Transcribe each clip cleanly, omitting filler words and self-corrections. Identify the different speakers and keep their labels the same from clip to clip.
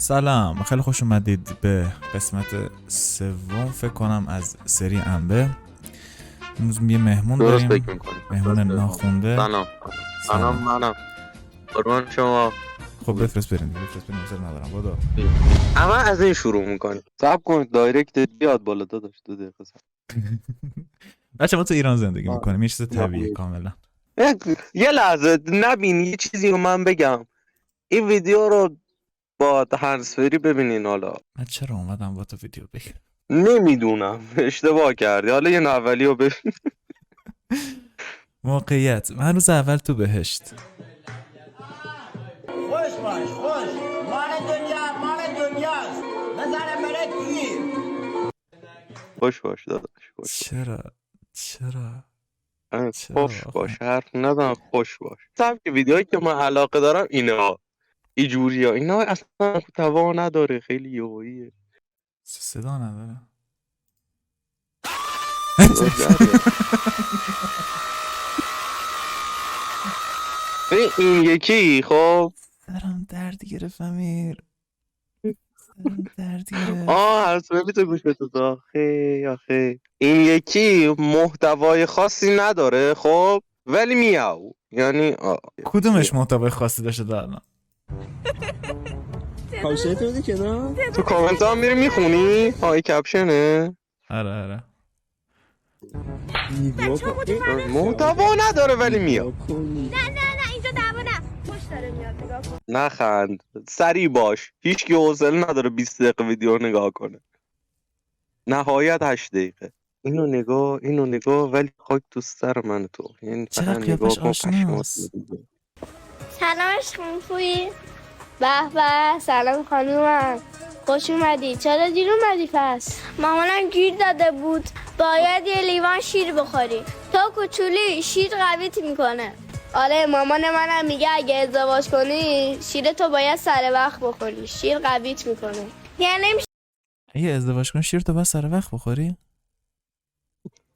Speaker 1: سلام، خیلی خوش اومدید به قسمت سوم فکر کنم از سری انبه. امروز یه مهمون
Speaker 2: درست
Speaker 1: داریم،
Speaker 2: فکر میکنی.
Speaker 1: مهمون ناخونده.
Speaker 2: سلام منم قربان شما.
Speaker 1: خب بفرست بریم حوصله ندارم بابا.
Speaker 2: اما از این شروع میکنی. صبر کن دایرکت بیاد بالا داداش 2 دقیقه صبر.
Speaker 1: بچه ما تو ایران زندگی میکنیم، یه چیز طبیعیه کاملا.
Speaker 2: یه لحظه نبین یه چیزی رو من بگم. این ویدیو رو با هندزفری ببینین. حالا
Speaker 1: من چرا اومدم با تو ویدیو بگیرم؟
Speaker 2: نمیدونم اشتباه کردی. حالا یه اولی رو ببین.
Speaker 1: موقعیت من روز اول تو بهشت.
Speaker 3: خوش باش خوش مال دنیاست بزنم بره گیر.
Speaker 2: خوش باش داداش خوش
Speaker 1: چرا
Speaker 2: خوش باش حرف نزن. خوش باش. سبک ویدیوهایی که من علاقه دارم اینا اینجوری ها. اینا اصلا محتوا نداره، خیلی یوهیه.
Speaker 1: صدا نداره.
Speaker 2: این یکی خب
Speaker 1: سرم درد گرفت امیر.
Speaker 2: هست تو گوش بده. آخه این یکی محتوای خاصی نداره خب ولی میاو یعنی
Speaker 1: کدومش محتوای خاصی داشته الان؟
Speaker 4: حاشیه تو بده کنار.
Speaker 2: تو کامنت ها میری میخونی؟ های کپشنه.
Speaker 1: آره
Speaker 2: محتوا نداره ولی میاو.
Speaker 5: نه اینجا دعوا نه خوش داره میاد نگاه کن.
Speaker 2: نخند سریع باش. هیچ کی حوصله نداره 20 دقیقه ویدیو نگاه کنه. نهایت 8 دقیقه. اینو نگاه ولی خاک تو سر من تو. یعنی
Speaker 1: چقدر
Speaker 2: فقط
Speaker 1: قیافش
Speaker 2: نگاه کن
Speaker 1: آشناست.
Speaker 5: سلام عشقم خوبی؟ به سلام خانومم خوش اومدی. چرا دیر اومدی پس؟ مامانم گیر داده بود باید یه لیوان شیر بخوری. تو کوچولی شیر قویت میکنه. آره مامان منم میگه اگه ازدواج کنی شیر تو باید سر وقت بخوری. شیر قویت میکنه. یعنی
Speaker 1: اگه ازدواج کنی شیر تو باید سر وقت بخوری؟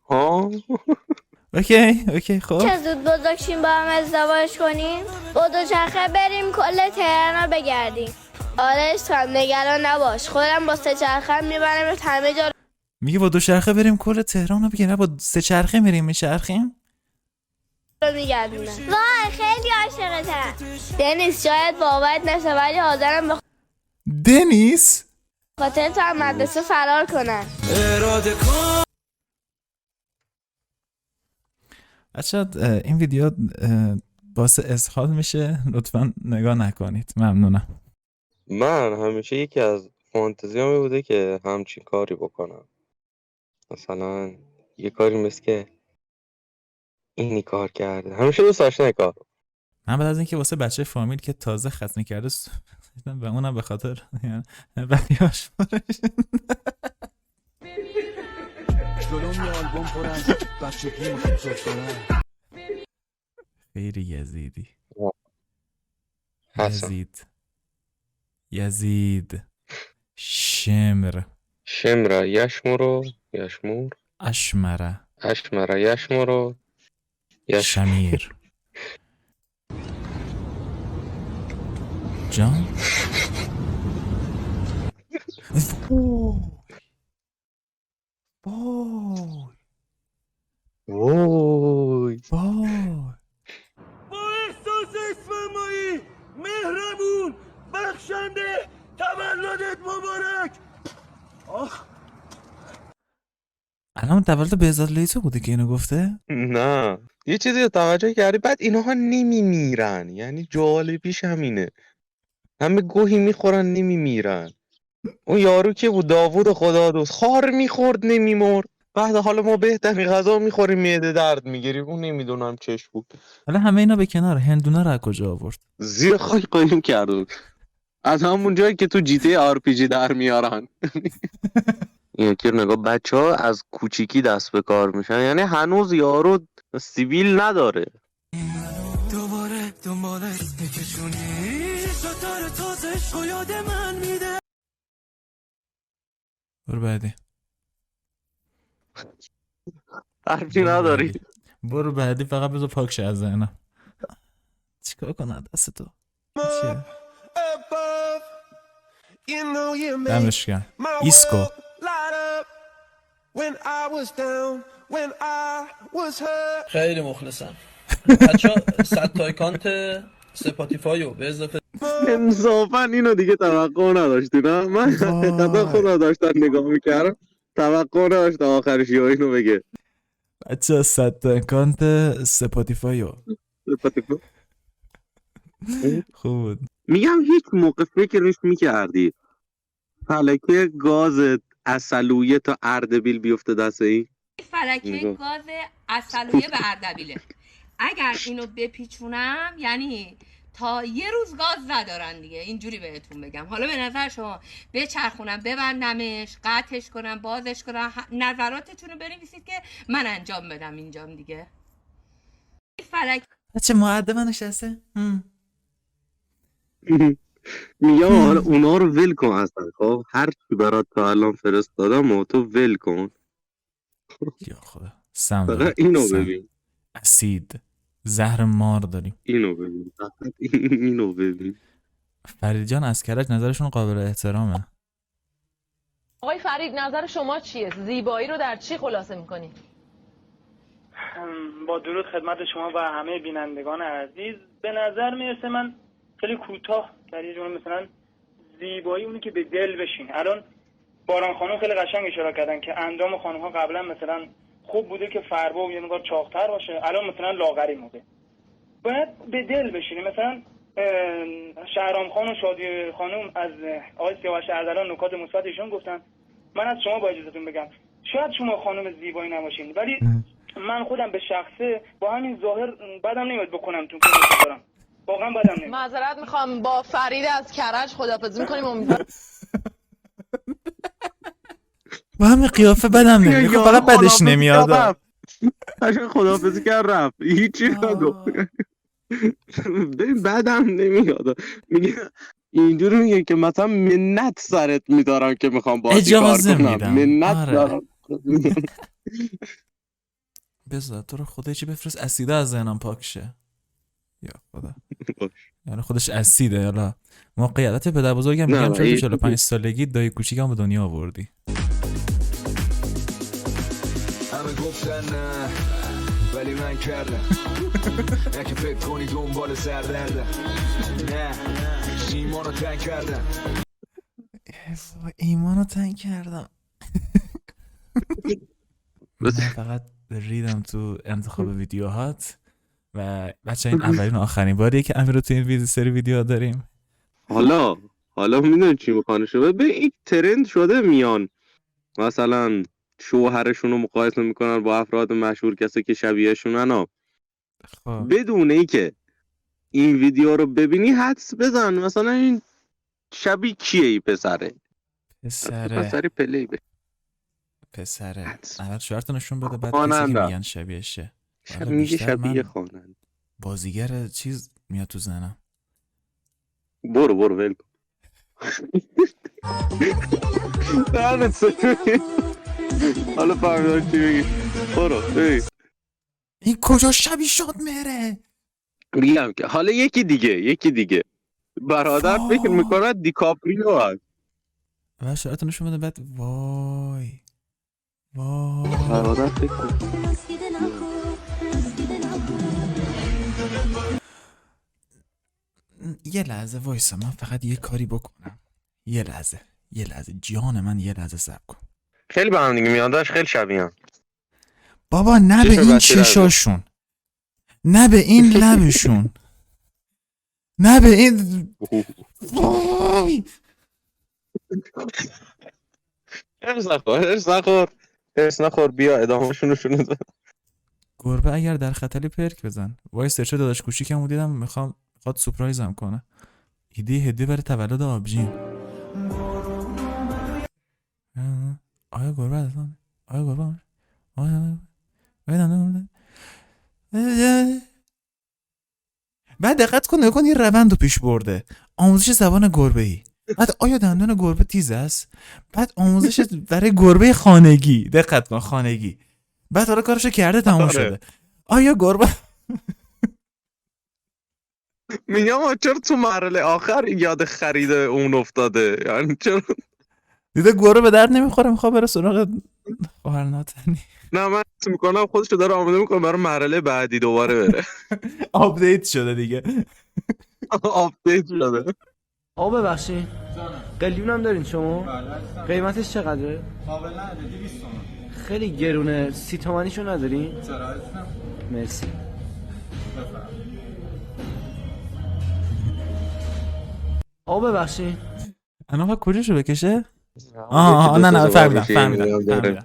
Speaker 2: ها
Speaker 1: اوکی خب.
Speaker 5: چه زود بزرگشیم با هم ازدواج کنیم؟ با دوچرخه بریم کل تهران رو بگردیم. آره عشقم نگران نباش خودم با 3 چرخه میبرم همه جا
Speaker 1: میگه با 2 چرخه بریم کل تهران رو بگیم، نه با 3 چرخه میریم میچرخیم؟
Speaker 5: رو میگردونم. وای خیلی عاشقتم دنیس. شاید باورت نشه ولی حاضرم به
Speaker 1: دنیس
Speaker 5: خاطر تو هم مدرسه فرار کنن.
Speaker 1: بچه این ویدیو باعث اسهال میشه، لطفا نگاه نکنید ممنونم.
Speaker 2: من همیشه یکی از فانتزیامی بوده که همچین کاری بکنم. مثلا یه کاری مثل که اینی کار کرده. همیشه دوست داشتم کار.
Speaker 1: من بعد از اینکه واسه بچه فامیل که تازه ختنه کرده و اونم به خاطر بقیه‌اش
Speaker 4: جلوم یه آلبوم پر از بچگی مخصوص کنم.
Speaker 1: خیلی یزیدی.
Speaker 2: حسن
Speaker 1: یزید شمر
Speaker 2: یشمر
Speaker 1: اشمره
Speaker 2: یشمر
Speaker 1: شمیر جان
Speaker 2: وای
Speaker 3: با احساس اسفمایی مهربون بخشنده تولدت مبارک.
Speaker 1: الان تولد بهزاد لیتو بوده که اینو گفته؟
Speaker 2: نه یه چیزی رو توجه کردی بعد اینها نمیمیرن. یعنی جالبیش همینه. همه گوهی میخورن نمیمیرن. اون یارو که بود داوود خدا دوست خار میخورد نمیمرد. بعد حالا ما بهترین غذا میخوریم معده درد میگیریم. اون نمیدونم چش بود.
Speaker 1: حالا همه اینا به کنار، هندونه رو از کجا آورد؟
Speaker 2: زیر خاک قایم کرد از همون جایی که تو جی تی آر پی جی در میارن. این یکی رو نگاه. بچه ها از کوچیکی دست به کار میشن. یعنی هنوز یارو سیبیل نداره.
Speaker 4: دوباره دنبالت بکشونی ستاره تازش و یاد من میده.
Speaker 1: برو بعدی.
Speaker 2: حرفی نداری.
Speaker 1: برو بعدی فقط بذار پاک شه از ذهنم. چیکار کنم دست تو؟ چیه؟ دمش گرم. ایسکو
Speaker 6: خیلی مخلصم بچه. 100 تا اکانت سپاتیفایو به اضافه
Speaker 2: انصافا اینو دیگه توقع نداشتی نه؟ من حقیقتا خدا داشتم نگاه میکردم توقع نداشتم آخرش یا اینو بگه.
Speaker 1: بچه 100 تا اکانت سپاتیفایو خوب بود.
Speaker 2: میگم هیچ موقع فکرش میکردی فلکه گازت اصلویه تا اردبیل بیفته دست این؟
Speaker 7: فلکه گاز اصلویه به اردبیله. اگر اینو بپیچونم یعنی تا یه روز گاز ندارن دیگه، اینجوری بهتون بگم. حالا به نظر شما بچرخونم، ببندمش، قطعش کنم، بازش کنم، نظراتتون رو بنویسید که من انجام بدم اینجام دیگه. فلکه
Speaker 1: بچه مؤدب نشسته.
Speaker 2: میگم حالا اونا رو ول کن اصلا. خب هر چی برات تا الان فرستادم و تو ول کن.
Speaker 1: یا خدا سم
Speaker 2: فقط
Speaker 1: داریم.
Speaker 2: اینو
Speaker 1: سم.
Speaker 2: ببین،
Speaker 1: اسید زهر مار داریم.
Speaker 2: اینو ببین، فقط اینو ببین.
Speaker 1: فرید جان از کرج نظرشون قابل احترامه.
Speaker 8: آقای فرید نظر شما چیه؟ زیبایی رو در چی خلاصه میکنی؟
Speaker 9: با درود خدمت شما و همه بینندگان عزیز. به نظر میرسه من خیلی کوتاه در یه جمله مثلا زیبایی اونی که به دل بشین. الان باران خانم خیلی قشنگ اشاره کردن که اندام خانم ها قبلا مثلا خوب بوده که فربه و یه مقدار چاق‌تر باشه، الان مثلا لاغری موده. باید به دل بشینه. مثلا شهرام خان و شادی خانم از آقای سیاوش اردلان نکات مثبت ایشون گفتن. من از شما با اجازهتون بگم شاید شما خانم زیبایی نباشین ولی من خودم به شخصه با همین ظاهر بدم نمیاد بکنم تو کنم. واقعا بدم نمیاد.
Speaker 8: معذرت میخوام با فرید از کرج خداحافظی میکنیم. امیدوارم
Speaker 1: با همین قیافه بدم نمیاد. فقط بدش نمیاد.
Speaker 2: قشنگ خداحافظی کرد رفت. هیچی نگفت. ببین بعدم نمیاد. میگه اینجوری میگه که مثلا منت سرت میدارم که میخوام باهات کار
Speaker 1: اجازه
Speaker 2: کنم.
Speaker 1: میدم.
Speaker 2: منت
Speaker 1: آره.
Speaker 2: دارم.
Speaker 1: بذار تو رو خدا چی بفرست اسیده از ذهنم پاک شه. یا خدا. یعنی خودش اسیده. حالا موقعیت پدر بزرگم میگم چون 45 سالگی دایی کوچیکم به دنیا آوردی.
Speaker 4: همه گفتن نه ولی من کردم نه که فکر کنی دنبال سردردم نه ایمانو تنگ کردم
Speaker 1: ایمانو تنگ کردم. من فقط ریدم تو انتخاب ویدیوهات و بچه این اولین آخرین باریه که امیر رو تو این سری ویدیو داریم.
Speaker 2: حالا میدونی چی میخوانه شده؟ به این ترند شده میان مثلا شوهرشون رو مقایسه میکنن با افراد مشهور کسی که شبیهشونن
Speaker 1: خب.
Speaker 2: بدون ای که این ویدیو رو ببینی حدس بزن مثلا این شبیه کیه ای پسره پلی
Speaker 1: پسره اول شوهرتو نشون بده بعد
Speaker 2: خواننده.
Speaker 1: کسی که میگن شبیهشه.
Speaker 2: میگه شبیه خواننده.
Speaker 1: بازیگر چیز میاد تو ذهنم.
Speaker 2: برو ول کن. حالا فهمیدم چی بگی. برو ببین
Speaker 1: این کجا شبیه شاد مهره.
Speaker 2: میگم که حالا یکی دیگه برادر فکر میکنه دیکاپریو هست.
Speaker 1: و شوهرتو نشون بده بعد وای
Speaker 2: برادر فکر کنه
Speaker 1: یه لحظه وایسا من فقط یه کاری بکنم. یه لحظه جان من یه لحظه صبر کن.
Speaker 2: خیلی به هم دیگه میاداش خیلی شبیه هم.
Speaker 1: بابا نه به این چشاشون نه به این لبشون نه به این وای
Speaker 2: هرس نخور بیا ادامه شونو بزن.
Speaker 1: گربه اگر در خطری پرک بزن. وای سرچه داداش کوچیکمو دیدم میخواد سورپرایزم کنه. ایده هدیه برای تولد آبجین. آیا گربه بعد دقت کن نگاه کن یه روند رو پیش برده. آموزش زبان گربه‌ای. بعد آیا دندان گربه تیز است؟ بعد آموزش برای گربه خانگی. دقت کن خانگی. بعد حالا کارشو کرده تموم شده. آیا گربه
Speaker 2: میگم چرا تو مرحله آخر یاد خرید اون افتاده؟ یعنی چرا؟
Speaker 1: دیده گوره به درد نمیخوره، میخواد بره سراغ خواهر ناتنی.
Speaker 2: نه من حس میکنم خودشو داره آماده میکنه برای مرحله بعدی دوباره بره.
Speaker 1: آپدیت شده دیگه.
Speaker 2: آپدیت شده.
Speaker 6: آقا ببخشید قلیون هم دارین شما؟ قیمتش چقدره؟
Speaker 10: قابل نداره 200 تومن.
Speaker 6: خیلی گرونه. 30 تومنیشو ندارین؟
Speaker 10: چرا عزیزم؟
Speaker 6: مرسی.
Speaker 10: بفرمایید.
Speaker 6: آقا ببخشید
Speaker 1: انا با کجاشو بکشه؟ آه نه فهمیدم.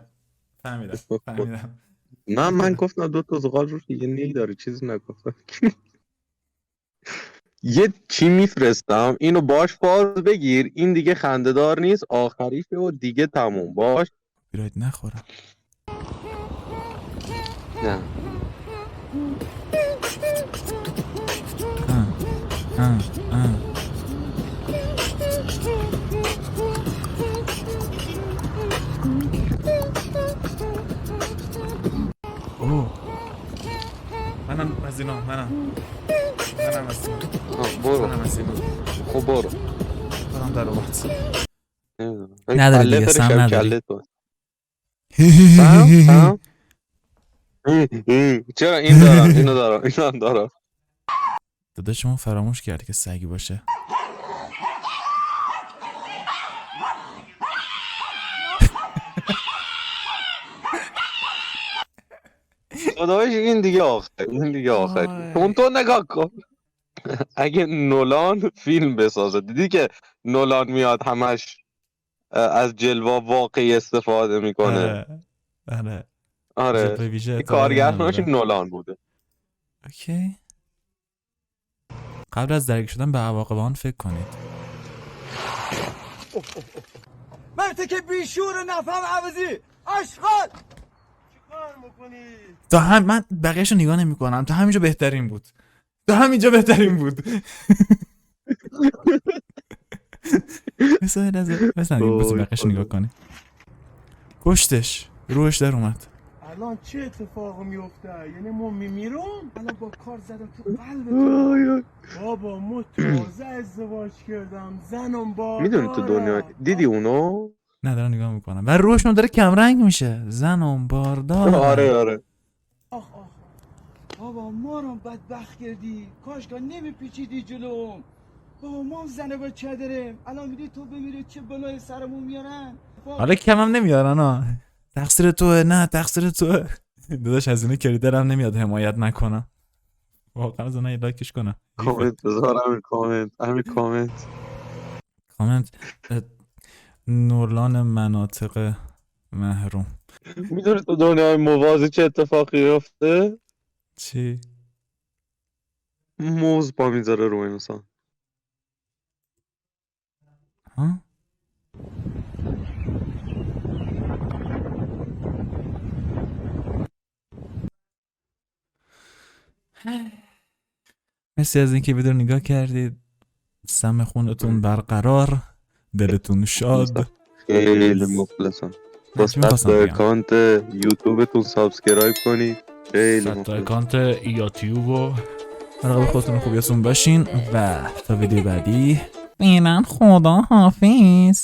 Speaker 2: نه من گفتم 2 تا زغال روش دیگه نمیداره، چیزی نگفتم. یه چی میفرستم اینو باش فاز بگیر، این دیگه خنده‌دار نیست، آخریشه و دیگه تموم باش.
Speaker 1: بیراید نخورم.
Speaker 2: نه
Speaker 1: منم از اینا
Speaker 2: برو. خب برو
Speaker 1: برم در اومد.
Speaker 2: نداره
Speaker 1: دیگه سم نداری.
Speaker 2: سم؟ چرا اینو دارم.
Speaker 1: داداشمون فراموش کرد که سگی باشه.
Speaker 2: خدایش این دیگه آخری. تو نگاه کن. اگه نولان فیلم بسازه، دیدی که نولان میاد همش از جلوه واقعی استفاده میکنه. آره کارگردانش نولان بوده.
Speaker 1: اوکی. قبل از درگیر شدن به عواقب آن فکر کنید.
Speaker 3: مرتکب بیشور نفهم عوضی اشغال چیکار میکنی؟
Speaker 1: تا هم من بقیه‌شو نگاه نمی‌کنم، تا همینجا بهترین بود. مثلا بقیه‌شو نگاه کنی. کشتش، روحش در اومد.
Speaker 3: الان چه اتفاقی میفته؟ یعنی ما میمیرم؟ الان با کار زدم تو قلبت. بابا ما تازه ازدواج کردم، زنم با
Speaker 2: میدونی تو دنیا دیدی اونو؟
Speaker 1: نه دارم نگاه میکنم و روحشون داره کم رنگ میشه. زنم باردار.
Speaker 2: آره
Speaker 3: آخ بابا ما رو بدبخت کردی، کاشگاه نمیپیچیدی جلوم. بابا ما زنه با چادرم، الان میدی تو بمیری چه بلای سرمون میارن.
Speaker 1: حالا کمم نمیارن ها. تقصیر توه. نه تقصیر توه. داداش هزینه کریدر هم نمیاد حمایت نکنم. واقعا زنه یه لایکش کنم.
Speaker 2: کامنت بذار. همین کامنت.
Speaker 1: نولان مناطق محروم.
Speaker 2: میدونی تو دنیای موازی چه اتفاقی افته؟
Speaker 1: چی؟
Speaker 2: موز پا میذاره رو انسان.
Speaker 1: ها؟ مرسی از اینکه ویدیو نگاه کردید. سم خونتون برقرار، دلتون شاد.
Speaker 2: خیلی مخلصم. بس اکانت یوتیوبتون سابسکرایب کنید. خیلی مخلصم.
Speaker 1: اکانت یوتیوب مراقب خودتون خوبیاتون باشین و تا ویدیو بعدی فعلا خدا حافظ.